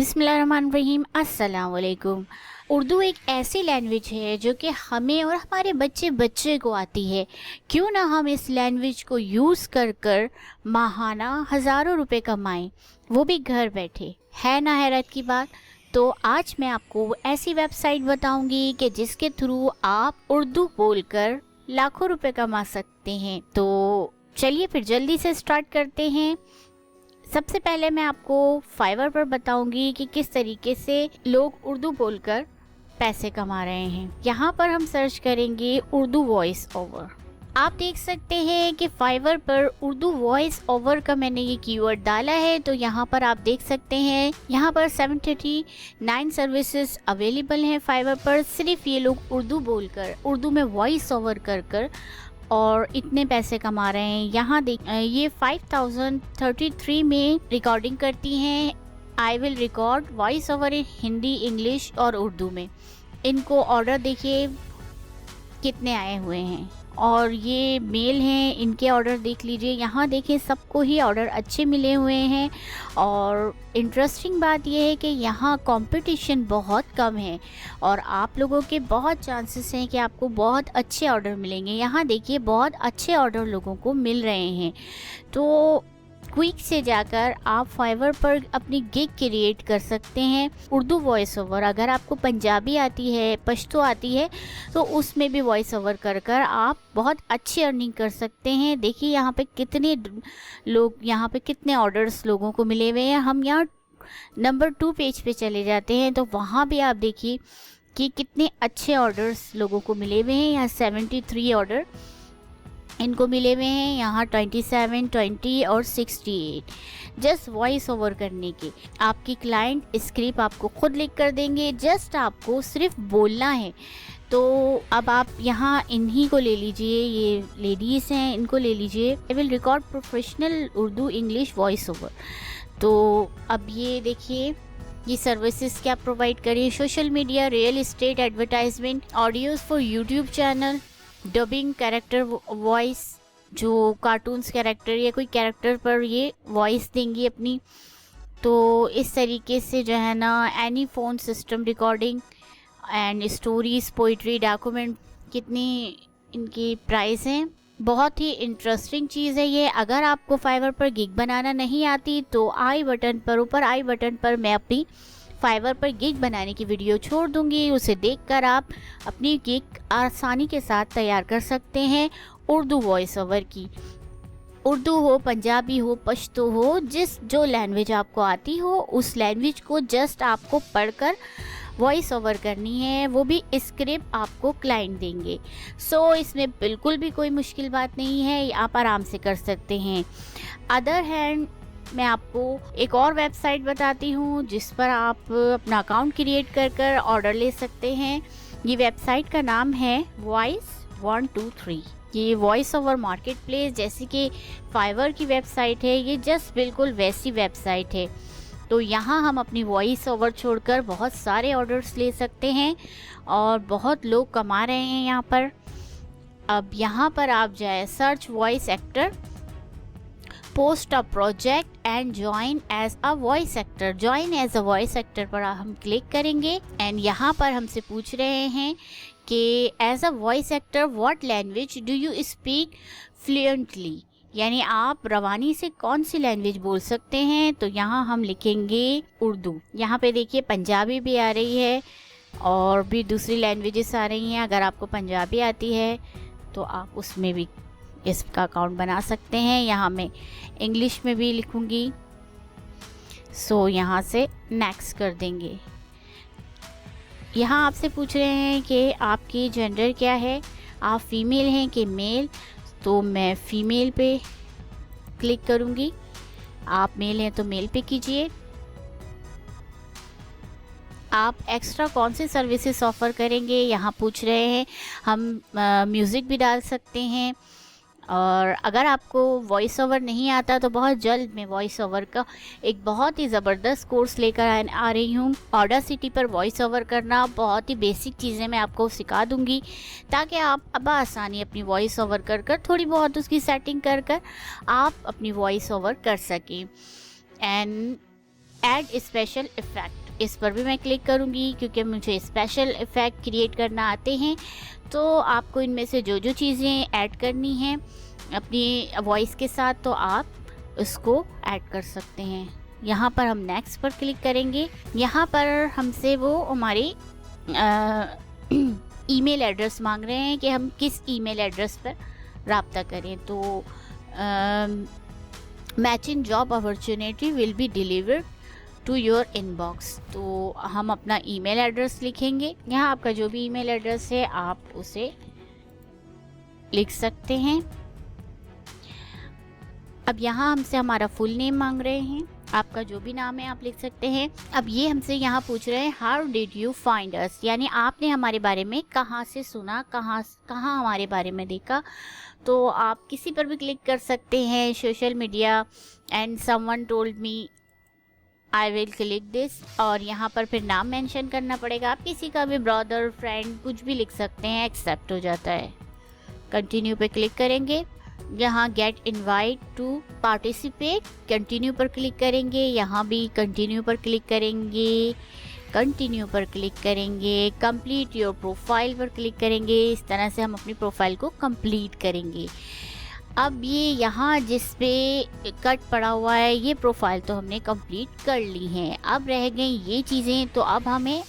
बिस्मिल्लाहिर्रहमानिर्रहीम। अस्सलाम वालेकुम। उर्दू एक ऐसी लैंग्वेज है जो कि हमें और हमारे बच्चे बच्चे को आती है। क्यों ना हम इस लैंग्वेज को यूज़ कर कर माहाना हज़ारों रुपए कमाएं, वो भी घर बैठे। है ना हैरत की बात। तो आज मैं आपको ऐसी वेबसाइट बताऊंगी कि जिसके थ्रू आप उर्दू बोलकर लाखों रुपए कमा सकते हैं। तो चलिए फिर जल्दी से स्टार्ट करते हैं। सबसे पहले मैं आपको फाइवर पर बताऊंगी कि किस तरीके से लोग उर्दू बोलकर पैसे कमा रहे हैं। यहाँ पर हम सर्च करेंगे उर्दू वॉइस ओवर। आप देख सकते हैं कि फाइवर पर उर्दू वॉइस ओवर का मैंने ये कीवर्ड डाला है। तो यहाँ पर आप देख सकते हैं यहाँ पर 739 सर्विसेज अवेलेबल हैं फाइवर पर। सिर्फ ये लोग उर्दू बोलकर, उर्दू में वॉइस ओवर कर कर और इतने पैसे कमा रहे हैं। यहाँ देख, ये 5033 में रिकॉर्डिंग करती हैं। I will record voice over in Hindi, English और उर्दू में। इनको ऑर्डर देखिए कितने आए हुए हैं, और ये मेल हैं, इनके ऑर्डर देख लीजिए। यहाँ देखें सबको ही ऑर्डर अच्छे मिले हुए हैं। और इंटरेस्टिंग बात यह है कि यहाँ कंपटीशन बहुत कम है और आप लोगों के बहुत चांसेस हैं कि आपको बहुत अच्छे ऑर्डर मिलेंगे। यहाँ देखिए बहुत अच्छे ऑर्डर लोगों को मिल रहे हैं। तो क्विक से जाकर आप फाइवर पर अपनी गिग क्रिएट कर सकते हैं उर्दू वॉइस ओवर। अगर आपको पंजाबी आती है, पश्तो आती है, तो उसमें भी वॉइस ओवर कर कर आप बहुत अच्छी अर्निंग कर सकते हैं। देखिए यहाँ पे कितने लोग, यहाँ पे कितने ऑर्डर्स लोगों को मिले हुए हैं। हम यहाँ नंबर 2 पेज पे चले जाते हैं तो वहाँ भी आप देखिए कि कितने अच्छे ऑर्डर्स लोगों को मिले हुए हैं। यहाँ 73 ऑर्डर इनको मिले हुए हैं। यहाँ 27, 20 और 68 जस्ट वॉइस ओवर करने के। आपकी क्लाइंट स्क्रिप्ट आपको खुद लिख कर देंगे, जस्ट आपको सिर्फ बोलना है। तो अब आप यहाँ इन्हीं को ले लीजिए, ये लेडीज़ हैं, इनको ले लीजिए। I will record professional Urdu English voice over. तो अब ये देखिए ये सर्विसेज क्या प्रोवाइड करिए। Social media, real estate, advertisement, audios for YouTube channel, dubbing, character voice, जो कार्टून्स कैरेक्टर या कोई कैरेक्टर पर ये वॉइस देंगी अपनी। तो इस तरीके से जो है ना any phone system recording and stories, poetry, document, कितनी इनकी प्राइस हैं। बहुत ही इंटरेस्टिंग चीज़ है ये। अगर आपको फाइवर पर गिग बनाना नहीं आती तो आई बटन पर, ऊपर आई बटन पर मैं अपनी फाइवर पर गिग बनाने की वीडियो छोड़ दूंगी। उसे देखकर आप अपनी गिग आसानी के साथ तैयार कर सकते हैं उर्दू वॉइस ओवर की। उर्दू हो, पंजाबी हो, पश्तो हो, जो लैंग्वेज आपको आती हो उस लैंग्वेज को जस्ट आपको पढ़कर वॉइस ओवर करनी है, वो भी स्क्रिप्ट आपको क्लाइंट देंगे। सो इसमें बिल्कुल भी कोई मुश्किल बात नहीं है, आप आराम से कर सकते हैं। अदर हैंड मैं आपको एक और वेबसाइट बताती हूँ जिस पर आप अपना अकाउंट क्रिएट कर कर ऑर्डर ले सकते हैं। ये वेबसाइट का नाम है वॉइस 123। ये वॉइस ओवर मार्केट प्लेस, जैसे कि फाइवर की वेबसाइट है, ये जस्ट बिल्कुल वैसी वेबसाइट है। तो यहाँ हम अपनी वॉइस ओवर छोड़कर बहुत सारे ऑर्डर्स ले सकते हैं और बहुत लोग कमा रहे हैं यहाँ पर। अब यहाँ पर आप जाए search voice actor, post a project and join as a voice actor. Join as a voice actor पर हम क्लिक करेंगे एंड यहाँ पर हमसे पूछ रहे हैं कि as a voice actor what language do you speak fluently, यानी आप रवानी से कौन सी लैंग्वेज बोल सकते हैं। तो यहाँ हम लिखेंगे उर्दू। यहाँ पे देखिए पंजाबी भी आ रही है और भी दूसरी लैंग्वेजेस आ रही हैं। अगर आपको पंजाबी आती है तो आप उसमें भी इसका अकाउंट बना सकते हैं। यहाँ मैं इंग्लिश में भी लिखूँगी। सो यहाँ से नेक्स्ट कर देंगे। यहाँ आपसे पूछ रहे हैं कि आपकी जेंडर क्या है, आप फीमेल हैं कि मेल। तो मैं फीमेल पे क्लिक करूँगी। आप मेल हैं तो मेल पे कीजिए। आप एक्स्ट्रा कौन से सर्विसेज ऑफ़र करेंगे यहाँ पूछ रहे हैं। हम म्यूज़िक भी डाल सकते हैं। और अगर आपको वॉइस ओवर नहीं आता तो बहुत जल्द मैं वॉइस ओवर का एक बहुत ही ज़बरदस्त कोर्स लेकर आ रही हूँ। ऑडासिटी पर वॉइस ओवर करना, बहुत ही बेसिक चीज़ें मैं आपको सिखा दूँगी ताकि आप अब आसानी अपनी वॉइस ओवर कर कर, थोड़ी बहुत उसकी सेटिंग कर कर आप अपनी वॉइस ओवर कर सकें। एंड ऐड स्पेशल इफ़ेक्ट, इस पर भी मैं क्लिक करूँगी क्योंकि मुझे स्पेशल इफ़ेक्ट क्रिएट करना आते हैं। तो आपको इनमें से जो जो चीज़ें ऐड करनी हैं अपनी वॉइस के साथ, तो आप उसको ऐड कर सकते हैं। यहाँ पर हम नेक्स्ट पर क्लिक करेंगे। यहाँ पर हमसे वो हमारी ईमेल एड्रेस मांग रहे हैं कि हम किस ईमेल एड्रेस पर राब्ता करें। तो matching job opportunity will be delivered to your inbox. तो हम अपना ईमेल एड्रेस लिखेंगे। यहाँ आपका जो भी ईमेल एड्रेस है आप उसे लिख सकते हैं। अब यहाँ हमसे हमारा फुल नेम मांग रहे हैं, आपका जो भी नाम है आप लिख सकते हैं। अब ये हमसे यहाँ पूछ रहे हैं how did you find us, यानी आपने हमारे बारे में कहाँ से सुना, कहाँ हमारे बारे में देखा। तो आप किसी पर भी क्लिक कर सकते हैं, social media, and someone told me I will click this, और यहाँ पर फिर नाम मेंशन करना पड़ेगा। आप किसी का भी ब्रदर, फ्रेंड, कुछ भी लिख सकते हैं, एक्सेप्ट हो जाता है। कंटिन्यू पे क्लिक करेंगे। यहाँ get invite to participate, continue पर क्लिक करेंगे। यहाँ भी कंटिन्यू पर क्लिक करेंगे, कंटिन्यू पर क्लिक करेंगे। कंप्लीट योर प्रोफाइल पर क्लिक करेंगे। इस तरह से हम अपनी प्रोफाइल को कंप्लीट करेंगे। अब ये यहाँ जिस पे कट पड़ा हुआ है, ये प्रोफाइल तो हमने कंप्लीट कर ली है। अब रह गई ये चीज़ें, तो अब हमें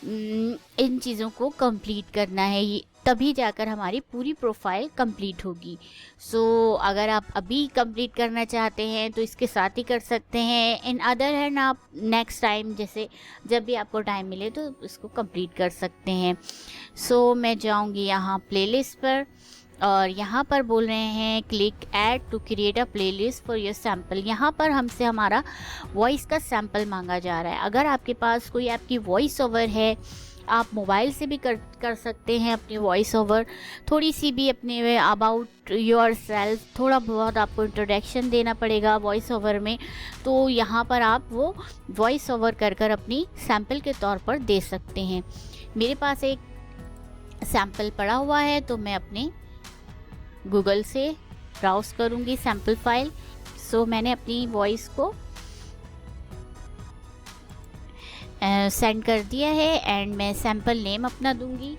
इन चीज़ों को कंप्लीट करना है, तभी जाकर हमारी पूरी प्रोफाइल कंप्लीट होगी। सो अगर आप अभी कंप्लीट करना चाहते हैं तो इसके साथ ही कर सकते हैं। इन अदर हैंड आप नेक्स्ट टाइम, जैसे जब भी आपको टाइम मिले तो इसको कंप्लीट कर सकते हैं। सो मैं जाऊंगी यहाँ प्लेलिस्ट पर, और यहाँ पर बोल रहे हैं click add to create a playlist for your sample. यहाँ पर हमसे हमारा वॉइस का सैम्पल मांगा जा रहा है। अगर आपके पास कोई आपकी वॉइस ओवर है, आप मोबाइल से भी कर सकते हैं अपनी वॉइस ओवर। थोड़ी सी भी अपने अबाउट योर सेल्फ, थोड़ा बहुत आपको इंट्रोडक्शन देना पड़ेगा वॉइस ओवर में। तो यहाँ पर आप वो वॉइस ओवर कर अपनी सैम्पल के तौर पर दे सकते हैं। मेरे पास एक सैम्पल पड़ा हुआ है, तो मैं अपने गूगल से ब्राउज़ करूँगी सैम्पल फाइल। सो मैंने अपनी वॉइस को सेंड कर दिया है, एंड मैं सैम्पल नेम अपना दूंगी,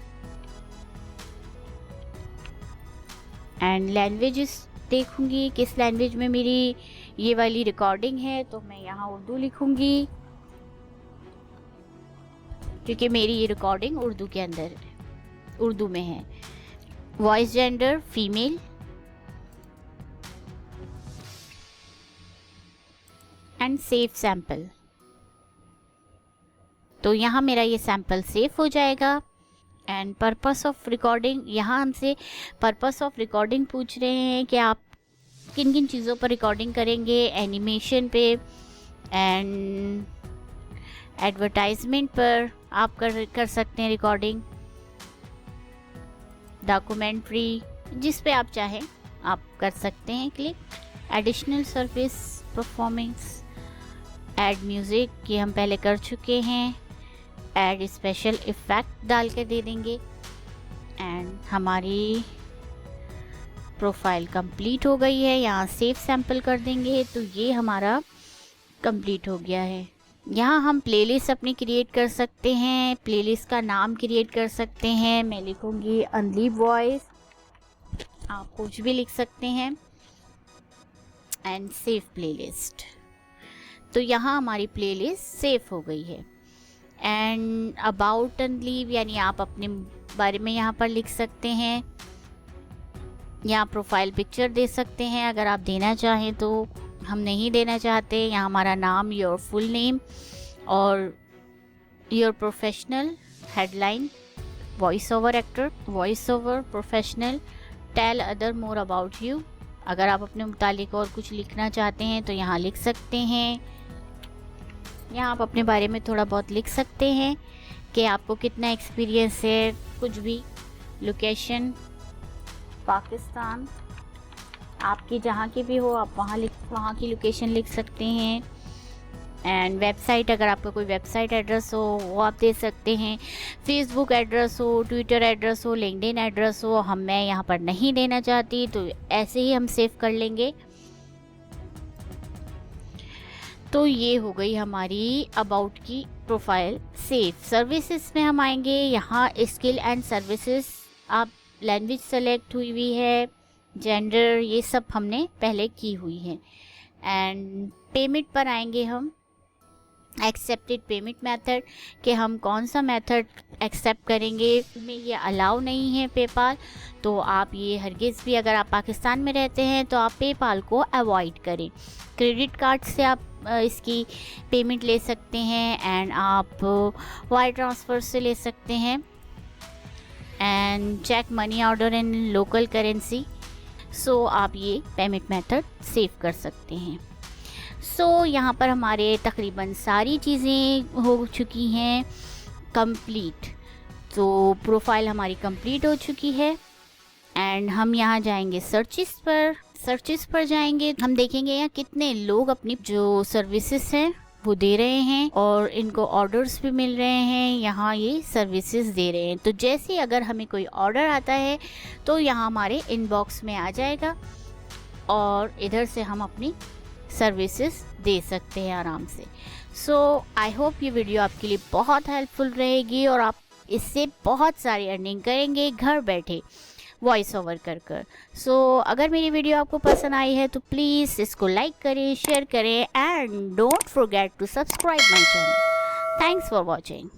एंड लैंग्वेजेस देखूंगी किस लैंग्वेज में मेरी ये वाली रिकॉर्डिंग है। तो मैं यहाँ उर्दू लिखूंगी क्योंकि मेरी ये रिकॉर्डिंग उर्दू के अंदर उर्दू में है। Voice gender female, and save sample. तो यहाँ मेरा ये सैम्पल सेव हो जाएगा। एंड पर्पस ऑफ रिकॉर्डिंग, यहाँ हमसे पर्पस ऑफ रिकॉर्डिंग पूछ रहे हैं कि आप किन किन चीज़ों पर रिकॉर्डिंग करेंगे। एनिमेशन पे एंड एडवर्टाइजमेंट पर आप कर सकते हैं रिकॉर्डिंग। डॉक्यूमेंट्री, जिस पे आप चाहें आप कर सकते हैं click. Additional service performance, add music, ये हम पहले कर चुके हैं। ऐड स्पेशल इफ़ेक्ट डाल के दे देंगे, एंड हमारी प्रोफाइल कंप्लीट हो गई है। यहाँ सेव सैम्पल कर देंगे, तो ये हमारा कंप्लीट हो गया है। यहाँ हम प्लेलिस्ट अपनी क्रिएट कर सकते हैं, प्लेलिस्ट का नाम क्रिएट कर सकते हैं। मैं लिखूँगी अनलीव वॉइस, आप कुछ भी लिख सकते हैं, एंड सेव प्लेलिस्ट। तो यहाँ हमारी प्लेलिस्ट सेव हो गई है। एंड अबाउट अनलीव, यानी आप अपने बारे में यहाँ पर लिख सकते हैं। यहाँ प्रोफाइल पिक्चर दे सकते हैं अगर आप देना चाहें, तो हम नहीं देना चाहते। यहाँ हमारा नाम, योर फुल नेम, और your professional headline, voice over actor, voice over professional, tell other more about you. अगर आप अपने मुतालिक और कुछ लिखना चाहते हैं तो यहाँ लिख सकते हैं। यहाँ आप अपने बारे में थोड़ा बहुत लिख सकते हैं कि आपको कितना एक्सपीरियंस है, कुछ भी। लोकेशन पाकिस्तान, आपकी जहाँ की भी हो आप वहाँ की लोकेशन लिख सकते हैं। एंड वेबसाइट, अगर आपका कोई वेबसाइट एड्रेस हो वो आप दे सकते हैं। फेसबुक एड्रेस हो, ट्विटर एड्रेस हो, लिंक्डइन एड्रेस हो, मैं यहाँ पर नहीं देना चाहती, तो ऐसे ही हम सेव कर लेंगे। तो ये हो गई हमारी अबाउट की प्रोफाइल सेव। सर्विसेज में हम आएंगे, यहाँ स्किल एंड सर्विसेज, आप लैंग्वेज सेलेक्ट हुई है, जेंडर, ये सब हमने पहले की हुई है। एंड पेमेंट पर आएंगे हम, एक्सेप्टेड पेमेंट मेथड, कि हम कौन सा मेथड एक्सेप्ट करेंगे। में ये अलाउ नहीं है पेपाल, तो आप ये हरगिज़ भी, अगर आप पाकिस्तान में रहते हैं तो आप पेपाल को अवॉइड करें। क्रेडिट कार्ड से आप इसकी पेमेंट ले सकते हैं, एंड आप वायर ट्रांसफ़र से ले सकते हैं, and cheque money order in local currency. So आप ये पेमेंट मेथड सेव कर सकते हैं। सो यहाँ पर हमारे तकरीबन सारी चीज़ें हो चुकी हैं कंप्लीट। तो प्रोफाइल हमारी कंप्लीट हो चुकी है, एंड हम यहाँ जाएंगे सर्चिस पर जाएंगे, हम देखेंगे यहाँ कितने लोग अपनी जो सर्विसेज हैं वो दे रहे हैं, और इनको ऑर्डर्स भी मिल रहे हैं, यहाँ ये सर्विसेज दे रहे हैं। तो जैसे अगर हमें कोई ऑर्डर आता है तो यहाँ हमारे इनबॉक्स में आ जाएगा, और इधर से हम अपनी सर्विसेज दे सकते हैं आराम से। सो आई होप ये वीडियो आपके लिए बहुत हेल्पफुल रहेगी, और आप इससे बहुत सारी अर्निंग करेंगे घर बैठे वॉइस ओवर कर। सो अगर मेरी वीडियो आपको पसंद आई है तो प्लीज़ इसको लाइक करें, शेयर करें, and don't forget to subscribe my channel. Thanks for watching.